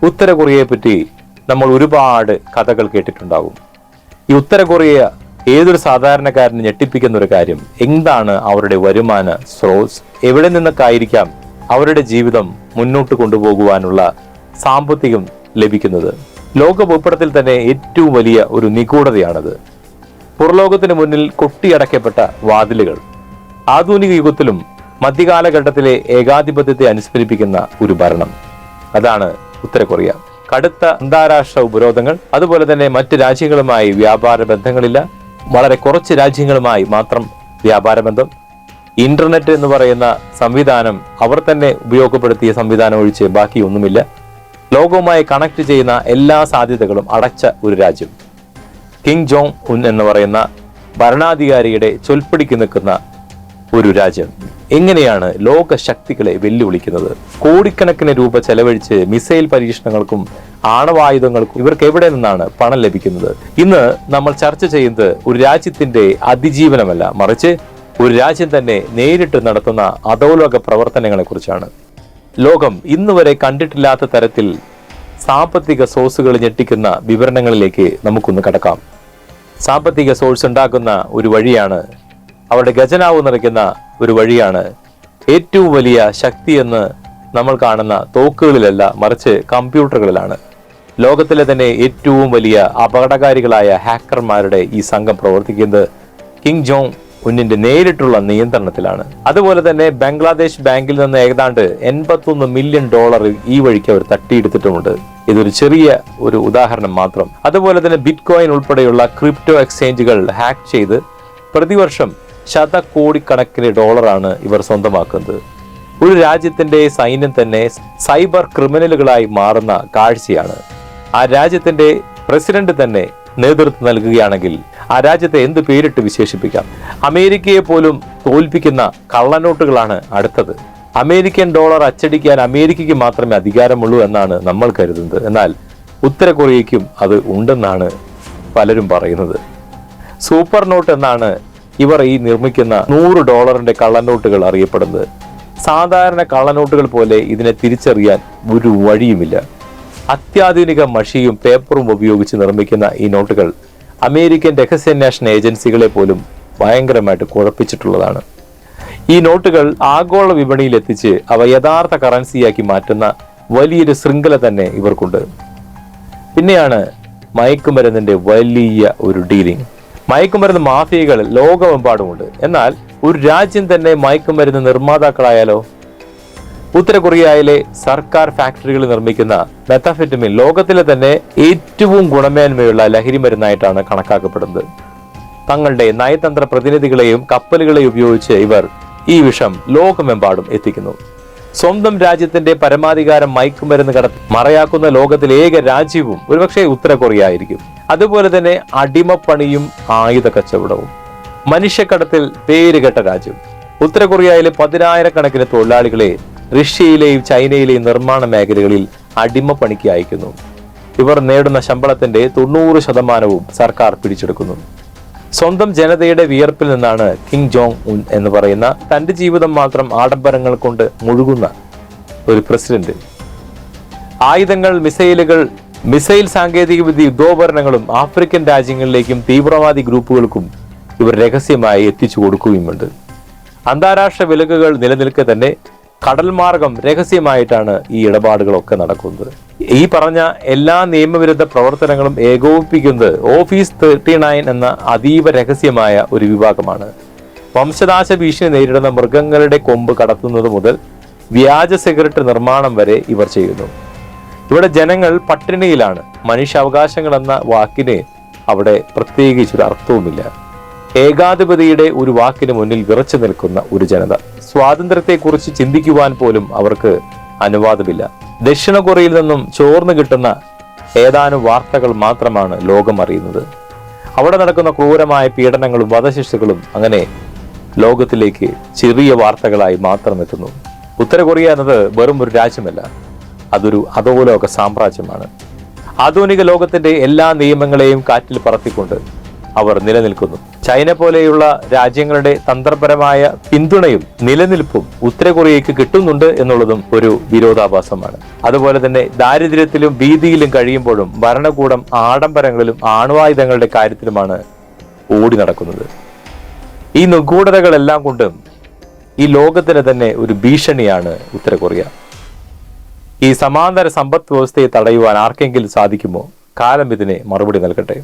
ഉത്തര കൊറിയയെ പറ്റി നമ്മൾ ഒരുപാട് കഥകൾ കേട്ടിട്ടുണ്ടാകും. ഈ ഉത്തര കൊറിയ ഏതൊരു സാധാരണക്കാരനെ ഞെട്ടിപ്പിക്കുന്ന ഒരു കാര്യം, എന്താണ് അവരുടെ വരുമാന സ്രോതസ്, എവിടെ നിന്നൊക്കെ ആയിരിക്കാം അവരുടെ ജീവിതം മുന്നോട്ട് കൊണ്ടുപോകുവാനുള്ള സാമ്പത്തികം ലഭിക്കുന്നത്. ലോക ഭൂപടത്തിൽ തന്നെ ഏറ്റവും വലിയ ഒരു നിഗൂഢതയാണത്. പുറലോകത്തിന് മുന്നിൽ കൊട്ടിയടക്കപ്പെട്ട വാതിലുകൾ. ആധുനിക യുഗത്തിലും മധ്യകാലഘട്ടത്തിലെ ഏകാധിപത്യത്തെ അനുസ്മരിപ്പിക്കുന്ന ഒരു ഭരണം, അതാണ് ഉത്തര കൊറിയ. കടുത്ത അന്താരാഷ്ട്ര ഉപരോധങ്ങൾ, അതുപോലെ തന്നെ മറ്റ് രാജ്യങ്ങളുമായി വ്യാപാര ബന്ധങ്ങളില്ല. വളരെ കുറച്ച് രാജ്യങ്ങളുമായി മാത്രം വ്യാപാര ബന്ധം. ഇന്റർനെറ്റ് എന്ന് പറയുന്ന സംവിധാനം അവർ തന്നെ ഉപയോഗപ്പെടുത്തിയ സംവിധാനം ഒഴിച്ച് ബാക്കി ഒന്നുമില്ല. ലോകവുമായി കണക്ട് ചെയ്യുന്ന എല്ലാ സാധ്യതകളും അടച്ച ഒരു രാജ്യം. കിങ് ജോങ് ഉൻ എന്ന് പറയുന്ന ഭരണാധികാരിയുടെ ചൊൽപ്പടിക്ക് നിൽക്കുന്ന ഒരു രാജ്യം എങ്ങനെയാണ് ലോക ശക്തികളെ വെല്ലുവിളിക്കുന്നത്? കോടിക്കണക്കിന് രൂപ ചെലവഴിച്ച് മിസൈൽ പരീക്ഷണങ്ങൾക്കും ആണവായുധങ്ങൾക്കും ഇവർക്ക് എവിടെ നിന്നാണ് പണം ലഭിക്കുന്നത്? ഇന്ന് നമ്മൾ ചർച്ച ചെയ്യുന്നത് ഒരു രാജ്യത്തിന്റെ അതിജീവനമല്ല, മറിച്ച് ഒരു രാജ്യം തന്നെ നേരിട്ട് നടത്തുന്ന അധോലോക പ്രവർത്തനങ്ങളെ കുറിച്ചാണ്. ലോകം ഇന്നുവരെ കണ്ടിട്ടില്ലാത്ത തരത്തിൽ സാമ്പത്തിക സോഴ്സുകൾ ഞെട്ടിക്കുന്ന വിവരണങ്ങളിലേക്ക് നമുക്കൊന്ന് കടക്കാം. സാമ്പത്തിക സോഴ്സ് ഉണ്ടാക്കുന്ന ഒരു വഴിയാണ്, അവരുടെ ഖജനാവ് നിറയ്ക്കുന്ന ഒരു വഴിയാണ് ഏറ്റവും വലിയ ശക്തി എന്ന് നമ്മൾ കാണുന്ന തോക്കുകളിലല്ല, മറിച്ച് കമ്പ്യൂട്ടറുകളിലാണ്. ലോകത്തിലെ തന്നെ ഏറ്റവും വലിയ അപകടകാരികളായ ഹാക്കർമാരുടെ ഈ സംഘം പ്രവർത്തിക്കുന്നത് കിങ് ജോങ് ഉന്നിന്റെ നേരിട്ടുള്ള നിയന്ത്രണത്തിലാണ്. അതുപോലെ തന്നെ ബംഗ്ലാദേശ് ബാങ്കിൽ നിന്ന് ഏതാണ്ട് $81 മില്യൺ ഈ വഴിക്ക് അവർ തട്ടിയെടുത്തിട്ടുമുണ്ട്. ഇതൊരു ചെറിയ ഒരു ഉദാഹരണം മാത്രം. അതുപോലെ തന്നെ ബിറ്റ് കോയിൻ ഉൾപ്പെടെയുള്ള ക്രിപ്റ്റോ എക്സ്ചേഞ്ചുകൾ ഹാക്ക് ചെയ്ത് പ്രതിവർഷം ശതകോടിക്കണക്കിന് ഡോളറാണ് ഇവർ സ്വന്തമാക്കുന്നത്. ഒരു രാജ്യത്തിന്റെ സൈന്യം തന്നെ സൈബർ ക്രിമിനലുകളായി മാറുന്ന കാഴ്ചയാണ്. ആ രാജ്യത്തിന്റെ പ്രസിഡന്റ് തന്നെ നേതൃത്വം നൽകുകയാണെങ്കിൽ ആ രാജ്യത്തെ എന്ത് പേരിട്ട് വിശേഷിപ്പിക്കാം? അമേരിക്കയെ പോലും തോൽപ്പിക്കുന്ന കള്ളനോട്ടുകളാണ് അടുത്തത്. അമേരിക്കൻ ഡോളർ അച്ചടിക്കാൻ അമേരിക്കയ്ക്ക് മാത്രമേ അധികാരമുള്ളൂ എന്നാണ് നമ്മൾ കരുതുന്നത്. എന്നാൽ ഉത്തര കൊറിയയ്ക്കും അത് ഉണ്ടെന്നാണ് പലരും പറയുന്നത്. സൂപ്പർ നോട്ട് എന്നാണ് ഇവർ ഈ നിർമ്മിക്കുന്ന $100 കള്ളനോട്ടുകൾ അറിയപ്പെടുന്നത്. സാധാരണ കള്ളനോട്ടുകൾ പോലെ ഇതിനെ തിരിച്ചറിയാൻ ഒരു വഴിയുമില്ല. അത്യാധുനിക മഷിയും പേപ്പറും ഉപയോഗിച്ച് നിർമ്മിക്കുന്ന ഈ നോട്ടുകൾ അമേരിക്കൻ രഹസ്യാന്വേഷണ ഏജൻസികളെ പോലും ഭയങ്കരമായിട്ട് കുഴപ്പിച്ചിട്ടുള്ളതാണ്. ഈ നോട്ടുകൾ ആഗോള വിപണിയിൽ എത്തിച്ച് അവ യഥാർത്ഥ കറൻസിയാക്കി മാറ്റുന്ന വലിയൊരു ശൃംഖല തന്നെ ഇവർക്കുണ്ട്. പിന്നെയാണ് മയക്കുമരുന്നിന്റെ വലിയ ഒരു ഡീലിംഗ്. മയക്കുമരുന്ന് മാഫിയകൾ ലോകമെമ്പാടുമുണ്ട്. എന്നാൽ ഒരു രാജ്യം തന്നെ മയക്കുമരുന്ന് നിർമ്മാതാക്കളായാലോ? ഉത്തര കൊറിയയിലെ സർക്കാർ ഫാക്ടറികളിൽ നിർമ്മിക്കുന്ന മെത്താഫെറ്റമിൻ ലോകത്തിലെ തന്നെ ഏറ്റവും ഗുണമേന്മയുള്ള ലഹരി മരുന്നായിട്ടാണ് കണക്കാക്കപ്പെടുന്നത്. തങ്ങളുടെ നയതന്ത്ര പ്രതിനിധികളെയും കപ്പലുകളെയും ഉപയോഗിച്ച് ഇവർ ഈ വിഷം ലോകമെമ്പാടും എത്തിക്കുന്നു. സ്വന്തം രാജ്യത്തിന്റെ പരമാധികാരം മയക്കുമരുന്ന് കടത്തി മറയാക്കുന്ന ലോകത്തിലെ ഏക രാജ്യവും ഒരുപക്ഷെ ഉത്തര കൊറിയ ആയിരിക്കും. അതുപോലെ തന്നെ അടിമപ്പണിയും ആയുധ കച്ചവടവും. മനുഷ്യക്കടത്തിൽ പേരുകെട്ട രാജ്യം ഉത്തര കൊറിയയിലെ 10,000-കണക്കിന് തൊഴിലാളികളെ റഷ്യയിലെയും ചൈനയിലെയും നിർമ്മാണ മേഖലകളിൽ അടിമപ്പണിക്ക് അയക്കുന്നു. ഇവർ നേടുന്ന ശമ്പളത്തിന്റെ 90% സർക്കാർ പിടിച്ചെടുക്കുന്നു. സ്വന്തം ജനതയുടെ വിയർപ്പിൽ നിന്നാണ് കിങ് ജോങ് ഉൻ എന്ന് പറയുന്ന തന്റെ ജീവിതം മാത്രം ആഡംബരങ്ങൾ കൊണ്ട് മുഴുകുന്ന ഒരു പ്രസിഡന്റ്. ആയുധങ്ങൾ, മിസൈൽ സാങ്കേതികവിദ്യ, യുദ്ധോപകരണങ്ങളും ആഫ്രിക്കൻ രാജ്യങ്ങളിലേക്കും തീവ്രവാദി ഗ്രൂപ്പുകൾക്കും ഇവർ രഹസ്യമായി എത്തിച്ചു കൊടുക്കുകയുമുണ്ട്. അന്താരാഷ്ട്ര വിലക്കുകൾ നിലനിൽക്കെ തന്നെ കടൽ മാർഗം രഹസ്യമായിട്ടാണ് ഈ ഇടപാടുകളൊക്കെ നടക്കുന്നത്. ഈ പറഞ്ഞ എല്ലാ നിയമവിരുദ്ധ പ്രവർത്തനങ്ങളും ഏകോപിപ്പിക്കുന്നത് ഓഫീസ് 39 എന്ന അതീവ രഹസ്യമായ ഒരു വിഭാഗമാണ്. വംശനാശ ഭീഷണി നേരിടുന്ന മൃഗങ്ങളുടെ കൊമ്പ് കടത്തുന്നത് മുതൽ വ്യാജ സിഗരറ്റ് നിർമ്മാണം വരെ ഇവർ ചെയ്യുന്നു. ഇവിടെ ജനങ്ങൾ പട്ടിണിയിലാണ്. മനുഷ്യാവകാശങ്ങൾ എന്ന വാക്കിന് അവിടെ പ്രത്യേകിച്ചൊരു അർത്ഥവുമില്ല. ഏകാധിപതിയുടെ ഒരു വാക്കിന് മുന്നിൽ വിറച്ചു നിൽക്കുന്ന ഒരു ജനത. സ്വാതന്ത്ര്യത്തെക്കുറിച്ച് ചിന്തിക്കുവാൻ പോലും അവർക്ക് അനുവാദമില്ല. ദക്ഷിണ കൊറിയയിൽ നിന്നും ചോർന്നു കിട്ടുന്ന ഏതാനും വാർത്തകൾ മാത്രമാണ് ലോകം അറിയുന്നത്. അവിടെ നടക്കുന്ന ക്രൂരമായ പീഡനങ്ങളും വധശിക്ഷകളും അങ്ങനെ ലോകത്തിലേക്ക് ചെറിയ വാർത്തകളായി മാത്രം എത്തുന്നു. ഉത്തര കൊറിയ എന്നത് വെറും ഒരു രാജ്യമല്ല, അതൊരു അധോലോക സാമ്രാജ്യമാണ്. ആധുനിക ലോകത്തിന്റെ എല്ലാ നിയമങ്ങളെയും കാറ്റിൽ പറത്തിക്കൊണ്ട് അവർ നിലനിൽക്കുന്നു. ചൈന പോലെയുള്ള രാജ്യങ്ങളുടെ തന്ത്രപരമായ പിന്തുണയും നിലനിൽപ്പും ഉത്തര കൊറിയയ്ക്ക് കിട്ടുന്നുണ്ട് എന്നുള്ളതും ഒരു വിരോധാഭാസമാണ്. അതുപോലെ തന്നെ ദാരിദ്ര്യത്തിലും ഭീതിയിലും കഴിയുമ്പോഴും ഭരണകൂടം ആഡംബരങ്ങളിലും ആണവായുധങ്ങളുടെ കാര്യത്തിലുമാണ് ഓടി നടക്കുന്നത്. ഈ നിഗൂഢതകളെല്ലാം കൊണ്ടും ഈ ലോകത്തിന് തന്നെ ഒരു ഭീഷണിയാണ് ഉത്തര കൊറിയ. ഈ സമാന്തര സമ്പദ് വ്യവസ്ഥയെ തടയുവാൻ ആർക്കെങ്കിലും സാധിക്കുമോ? കാലം ഇതിനെ മറുപടി നൽകട്ടെ.